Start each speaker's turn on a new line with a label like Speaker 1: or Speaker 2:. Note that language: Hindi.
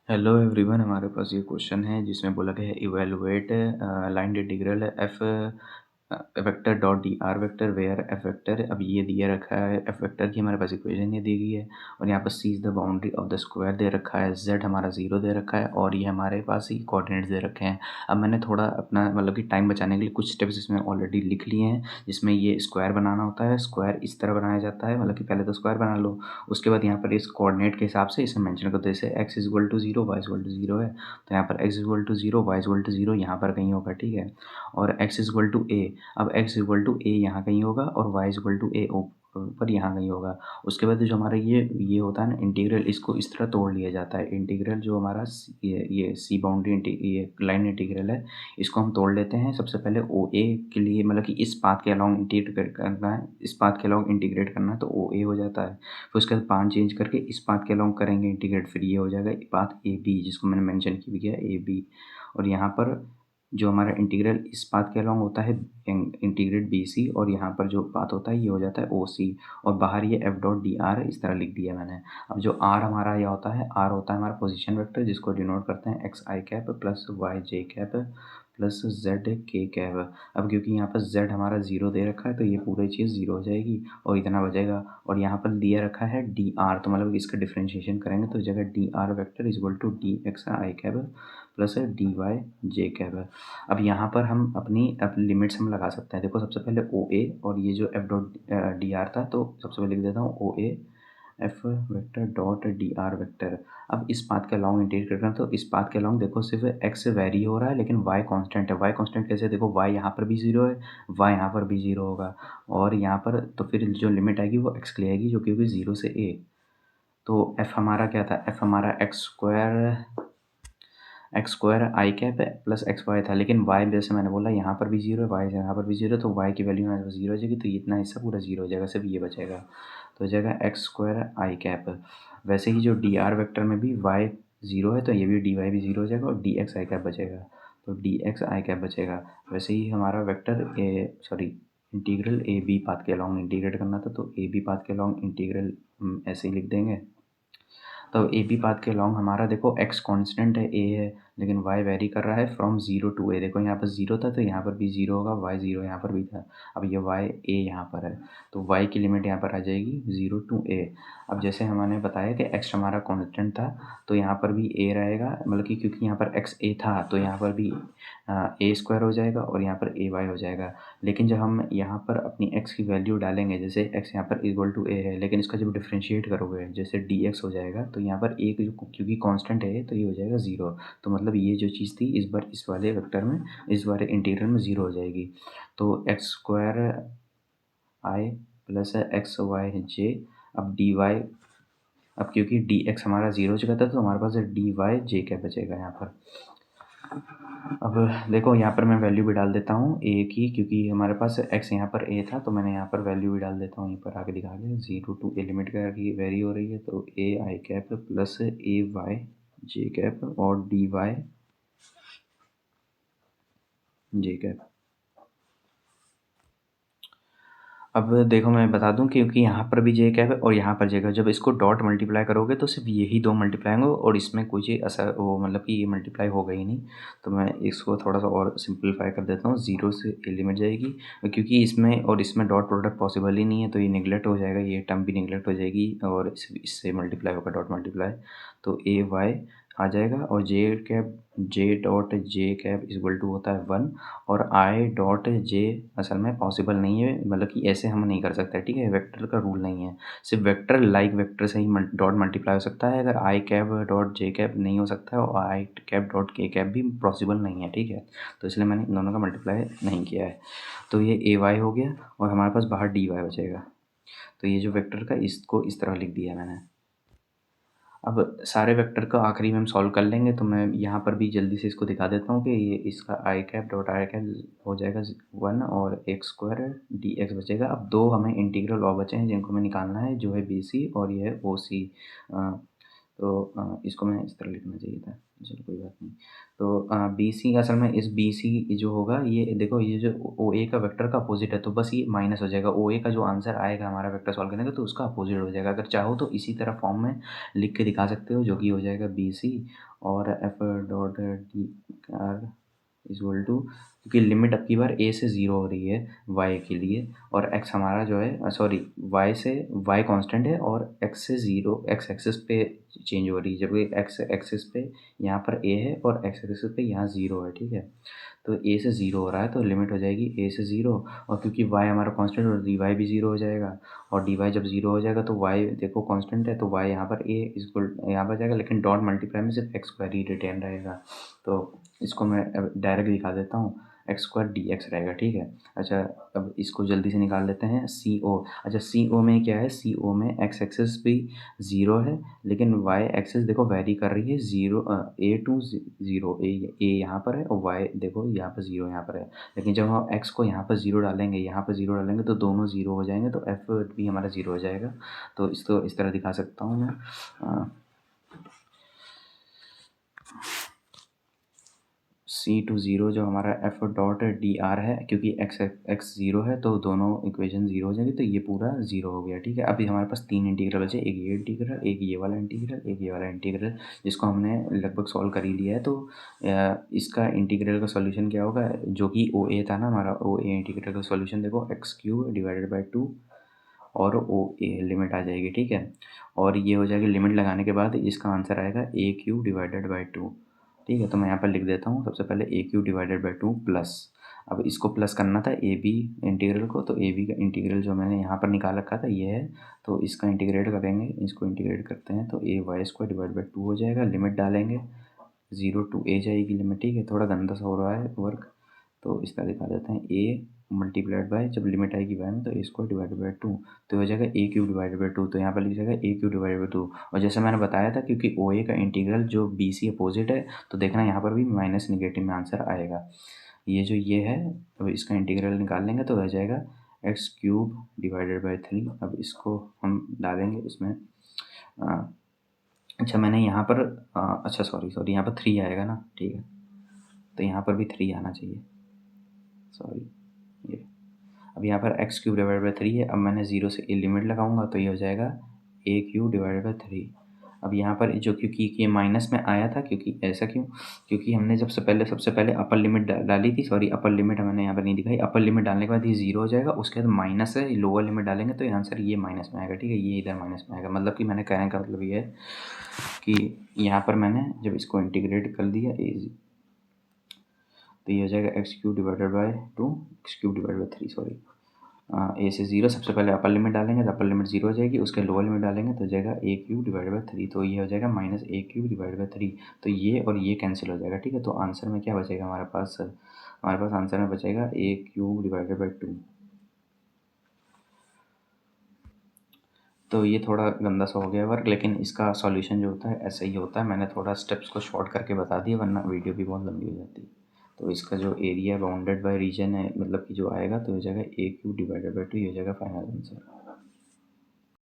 Speaker 1: हेलो एवरीवन, हमारे पास ये क्वेश्चन है जिसमें बोला गया है evaluate line integral F vector dot D R vector where F vector. अब ये दिया रखा है, एफ वेक्टर की हमारे पास इक्वेशन ये दी गई है और यहाँ पर C is the boundary of the square दे रखा है, जेड हमारा 0 दे रखा है और ये हमारे पास ही कोऑर्डिनेट्स दे रखे हैं। अब मैंने थोड़ा अपना मतलब कि टाइम बचाने के लिए कुछ स्टेप्स इसमें ऑलरेडी लिख लिए हैं, जिसमें ये स्क्वायर बनाना होता है। स्क्वायर इस तरह बनाया जाता है, मतलब कि पहले तो स्क्वायर बना लो, उसके बाद यहाँ पर इस कोऑर्डिनेट के हिसाब से इसे मेंशन कर दो। जैसे x is equal to 0, y is equal to 0 है तो यहाँ पर x is equal to 0, y is equal to 0 यहाँ पर कहीं होगा, ठीक है। और x is equal to A, अब x is equal to A यहाँ कहीं होगा और y is equal to A ऊपर यहाँ कहीं होगा। उसके बाद जो हमारा ये होता है ना इंटीग्रल, इसको इस तरह तोड़ लिया जाता है। इंटीग्रल जो हमारा ये सी बाउंड्री ये लाइन इंटीग्रल है, इसको हम तोड़ लेते हैं। सबसे पहले ओ ए के लिए, मतलब कि इस पाथ के अलॉन्ग इंटीग्रेट करना है, इस पाथ के अलॉन्ग इंटीग्रेट करना है तो ओ ए हो जाता है। फिर उसके बाद पाथ चेंज करके इस पाथ के अलॉन्ग करेंगे इंटीग्रेट, फिर ये हो जाएगा पाथ ए बी, जिसको मैंने मेंशन किया ए बी। और यहाँ पर जो हमारा इंटीग्रल इस पाथ के अलॉन्ग होता है इंटीग्रेट बी सी, और यहाँ पर जो पाथ होता है ये हो जाता है ओ सी, और बाहर ये एफ डॉट डी आर इस तरह लिख दिया मैंने। अब जो आर हमारा यह होता है, आर होता है हमारा पोजीशन वेक्टर, जिसको डिनोट करते हैं x i cap plus Y j cap plus Z के कैप। अब क्योंकि यहाँ पर जेड हमारा 0 दे रखा है तो ये पूरी चीज़ 0 हो जाएगी और इतना बचेगा। और यहाँ पर दिया रखा है डी आर, तो मतलब इसका डिफ्रेंशिएशन करेंगे तो जगह d r vector is equal to d x i cap plus d y j cap. अब यहाँ पर हम अपनी लिमिट्स हम लगा सकते हैं। देखो सबसे पहले ओ ए और ये जो एफ डॉट डी आर था, तो सबसे पहले लिख देता हूँ O A F vector dot D R vector. अब इस पाथ के अलॉन्ग इंटीग्रेट करना, तो इस पाथ के अलॉन्ग देखो सिर्फ एक्स वेरी हो रहा है लेकिन वाई कांस्टेंट है। वाई कांस्टेंट कैसे, देखो वाई यहाँ पर भी 0 है, वाई यहाँ पर भी 0 होगा और यहाँ पर तो फिर जो लिमिट आएगी वो एक्स के लिए आएगी, जो कि होगी 0 से ए। तो एफ हमारा क्या था, एफ हमारा एक्स स्क्वायर आई कैप प्लस एक्स वाई था, लेकिन वाई जैसे मैंने बोला यहाँ पर भी 0 है, वाई यहाँ पर भी 0 है, तो वाई की वैल्यू यहाँ पर 0 हो जाएगी, तो इतना हिस्सा पूरा 0 हो जाएगा, सिर्फ ये बचेगा। तो हो जाएगा एक्स स्क्वायर आई कैप। वैसे ही जो डी आर वैक्टर में भी वाई 0 है तो ये भी डी वाई भी 0 हो जाएगा और डी एक्स आई कैप बचेगा, तो डी एक्स आई कैप बचेगा। वैसे ही हमारा vector integral A B path के अलॉन्ग इंटीग्रेट करना था, तो ए बी पाथ के अलॉन्ग इंटीग्रल ऐसे ही लिख देंगे। तो ए बी पाथ के लॉन्ग हमारा देखो एक्स कांस्टेंट है, ए है, लेकिन वाई वेरी कर रहा है फ्रॉम 0 टू ए। देखो यहाँ पर 0 था तो यहाँ पर भी 0 होगा, वाई 0 यहाँ पर भी था, अब ये वाई ए यहाँ पर है तो वाई की लिमिट यहाँ पर आ जाएगी 0 टू ए। अब जैसे हमने बताया कि एक्स हमारा कांस्टेंट था तो यहाँ पर भी ए रहेगा, मतलब कि क्योंकि यहाँ पर एक्स ए था तो यहाँ पर भी ए स्क्वायर हो जाएगा और यहाँ पर ए वाई हो जाएगा। लेकिन जब हम यहाँ पर अपनी एक्स की वैल्यू डालेंगे, जैसे एक्स यहाँ पर इक्वल टू ए है, लेकिन इसका जब डिफ्रेंशिएट करोगे जैसे डी एक्स हो जाएगा तो यहाँ पर एक जो क्योंकि कांस्टेंट है तो ये हो जाएगा 0। तो मतलब ये जो चीज़ थी इस बार इस वाले वेक्टर में, इस वाले इंटीग्रल में 0 हो जाएगी। तो एक्स स्क्वायर आई प्लस एक्स वाई जे, अब डी वाई, अब क्योंकि डी एक्स हमारा 0 हो चुका था तो हमारे पास डी वाई जे क्या बचेगा यहाँ पर। अब देखो यहाँ पर मैं वैल्यू भी डाल देता हूँ ए की, क्योंकि हमारे पास एक्स यहाँ पर ए था तो मैंने यहाँ पर वैल्यू भी डाल देता हूँ, यहाँ पर आगे दिखा दिया 0 टू ए लिमिट का की वेरी हो रही है, तो ए आई कैप प्लस ए वाई जे कैप और डी वाई जे कैप। अब देखो मैं बता दूं क्योंकि यहाँ पर भी जे कैप है और यहाँ पर जे कैप, जब इसको डॉट मल्टीप्लाई करोगे तो सिर्फ यही दो मल्टीप्लाई होंगे और इसमें कुछ असर वो मतलब कि ये मल्टीप्लाई होगा ही नहीं। तो मैं इसको थोड़ा सा और सिंपलीफाई कर देता हूँ, 0 से ए लिमिट जाएगी, क्योंकि इसमें और इसमें डॉट प्रोडक्ट पॉसिबल ही नहीं है तो ये निगलेक्ट हो जाएगा, ये टर्म भी निगलेक्ट हो जाएगी और इससे मल्टीप्लाई होगा डॉट मल्टीप्लाई, तो ए वाई आ जाएगा और J cap J dot J cap equal to होता है 1 और आई डॉट जे असल में पॉसिबल नहीं है, मतलब कि ऐसे हम नहीं कर सकते, ठीक है, वेक्टर का रूल नहीं है, सिर्फ वेक्टर लाइक वेक्टर से ही डॉट मल्टीप्लाई हो सकता है, अगर आई कैप डॉट जे कैप नहीं हो सकता है और आई कैप डॉट के कैप भी पॉसिबल नहीं है, ठीक है। तो इसलिए मैंने इन दोनों का मल्टीप्लाई नहीं किया है। तो ये ए वाई हो गया और हमारे पास बाहर डी वाई बचेगा, तो ये जो वेक्टर का इसको इस तरह लिख दिया मैंने। अब सारे वेक्टर को आखिरी में हम सॉल्व कर लेंगे, तो मैं यहाँ पर भी जल्दी से इसको दिखा देता हूँ कि ये इसका आई कैप डॉट आई कैप हो जाएगा 1 और एक्स स्क्वायर डी एक्स बचेगा। अब दो हमें इंटीग्रल और बचे हैं जिनको हमें निकालना है, जो है बी सी और ये है ओ सी। तो इसको मैं इस तरह लिखना चाहिए था, चलो कोई बात नहीं। तो बी सी असल में इस बी सी जो होगा ये देखो, ये जो ओ ए का वेक्टर का अपोजिट है, तो बस ये माइनस हो जाएगा। ओ ए का जो आंसर आएगा हमारा वेक्टर सॉल्व करने का, तो उसका अपोजिट हो जाएगा। अगर चाहो तो इसी तरह फॉर्म में लिख के दिखा सकते हो, जो कि हो जाएगा बी सी और F dot D r equal to, क्योंकि लिमिट अब की बार ए से ज़ीरो हो रही है वाई के लिए, और एक्स हमारा जो है सॉरी वाई से, वाई कांस्टेंट है और एक्स से ज़ीरो, एक्स एक्सिस पे चेंज हो रही है, जबकि एक्स एक्सिस पे यहाँ पर ए है और एक्स एक्सिस पे यहाँ ज़ीरो है। ठीक है, तो ए से ज़ीरो हो रहा है तो लिमिट हो जाएगी ए से ज़ीरो, और क्योंकि वाई हमारा कांस्टेंट और डी वाई भी ज़ीरो हो जाएगा, और डी वाई जब ज़ीरो हो जाएगा तो वाई देखो कांस्टेंट है, तो वाई यहाँ पर ए इक्वल यहाँ पर जाएगा, लेकिन डॉट मल्टीप्लाई में सिर्फ एक्स स्क्वायर ही रिटेन रहेगा। तो इसको मैं अब डायरेक्ट दिखा देता हूँ, एक्स स्क्वायर डी एक्स रहेगा। ठीक है, अच्छा अब इसको जल्दी से निकाल लेते हैं। सी ओ, अच्छा सी ओ में क्या है, सी ओ में एक्स एक्सिस भी ज़ीरो है, लेकिन वाई एक्सिस देखो वैरी कर रही है, ज़ीरो ए टू ज़ीरो, ए यहाँ पर है और वाई देखो यहाँ पर ज़ीरो यहाँ पर है, लेकिन जब हम एक्स को यहाँ पर ज़ीरो डालेंगे, यहाँ पर ज़ीरो डालेंगे तो दोनों ज़ीरो हो जाएंगे, तो एफ भी हमारा ज़ीरो हो जाएगा। तो इसको इस तरह दिखा सकता हूँ मैं, सी टू ज़ीरो जो हमारा एफ डॉट डी आर है, क्योंकि एक्स एक्स ज़ीरो है तो दोनों इक्वेशन ज़ीरो हो जाएंगे, तो ये पूरा ज़ीरो हो गया। ठीक है, अभी हमारे पास तीन इंटीग्रल बचे, एक ये इंटीग्रल, एक ये वाला इंटीग्रल, एक ये वाला इंटीग्रल, जिसको हमने लगभग सॉल्व कर ही लिया है। तो इसका इंटीग्रल का सॉल्यूशन क्या होगा, जो कि ओ ए था ना हमारा, ओ ए इंटीग्रल का सॉल्यूशन देखो x cube divided by to और ओ ए लिमिट आ जाएगी। ठीक है, और ये हो जाएगी, लिमिट लगाने के बाद इसका आंसर आएगा ए क्यू डिवाइडेड बाई टू। ठीक है, तो मैं यहाँ पर लिख देता हूँ सबसे पहले A Q divided by two plus, अब इसको प्लस करना था ए बी इंटीग्रल को, तो ए बी का इंटीग्रल जो मैंने यहाँ पर निकाल रखा था ये है, तो इसका इंटीग्रेट करेंगे, इसको इंटीग्रेट करते हैं तो A Y square divide by two हो जाएगा, लिमिट डालेंगे ज़ीरो टू ए जाएगी लिमिट। ठीक है, थोड़ा गंदा सा हो रहा है वर्क, तो इस तरह दिखा देते हैं, ए मल्टीप्लाइड बाय जब लिमिट आएगी वाई में तो ए स्क्वायर डिवाइडेड बाई टू, तो हो जाएगा ए क्यूब डिवाइडेड बाई टू, तो यहाँ पर लिख जाएगा ए क्यूब डिवाइडेड बाई टू। और जैसे मैंने बताया था, क्योंकि ओ ए का इंटीग्रल जो बी सी अपोजिट है, तो देखना यहाँ पर भी माइनस निगेटिव में आंसर आएगा। ये जो ये है, अब इसका इंटीग्रल निकाल लेंगे तो रह जाएगा X cube divided by three. अब इसको हम डालेंगे इसमें, अच्छा मैंने यहाँ पर अच्छा सॉरी यहाँ पर थ्री आएगा ना, ठीक है, तो यहाँ पर भी थ्री आना चाहिए, सॉरी ये, अब यहाँ पर x cube divide by three है, अब मैंने ज़ीरो से ए लिमिट लगाऊंगा तो ये हो जाएगा ए क्यूब डिवाइड बाई थ्री। अब यहाँ पर जो, क्योंकि ये माइनस में आया था, क्योंकि ऐसा क्यों, क्योंकि हमने जब सबसे पहले अपर लिमिट डाली थी, सॉरी अपर लिमिट मैंने यहाँ पर नहीं दिखाई, अपर लिमिट डालने के बाद ये ज़ीरो हो जाएगा, उसके बाद माइनस है, लोअर लिमिट डालेंगे तो आंसर ये माइनस में आएगा। ठीक है, ये इधर माइनस में आएगा, मतलब कि मैंने कहने का मतलब ये है कि यहाँ पर मैंने जब इसको इंटीग्रेट कर दिया तो ये हो जाएगा X cube divided by two, X cube divide by three, sorry A से ज़ीरो, सबसे पहले अपर लिमिट डालेंगे तो अपर लिमिट ज़ीरो हो जाएगी, उसके लोअर लिमिट डालेंगे तो हो जाएगा ए क्यूब डिवाइड बाई थ्री, तो ये हो जाएगा minus A cube divide by three, तो ये और ये कैंसिल हो जाएगा। ठीक है, तो आंसर में क्या बचेगा हमारे पास, आंसर में बचेगा ए क्यूब डिवाइडेड बाई टू। तो ये थोड़ा गंदा सा हो गया वर्क, लेकिन इसका सॉल्यूशन जो होता है ऐसा ही होता है, मैंने थोड़ा स्टेप्स को शॉर्ट करके बता दिया, वरना वीडियो भी बहुत लंबी हो जाती है। तो इसका जो एरिया बाउंडेड बाय रीजन है, मतलब कि जो आएगा तो हो जाएगा ए क्यू डिवाइडेड बाई टू, ये हो जाएगा फाइनल आंसर।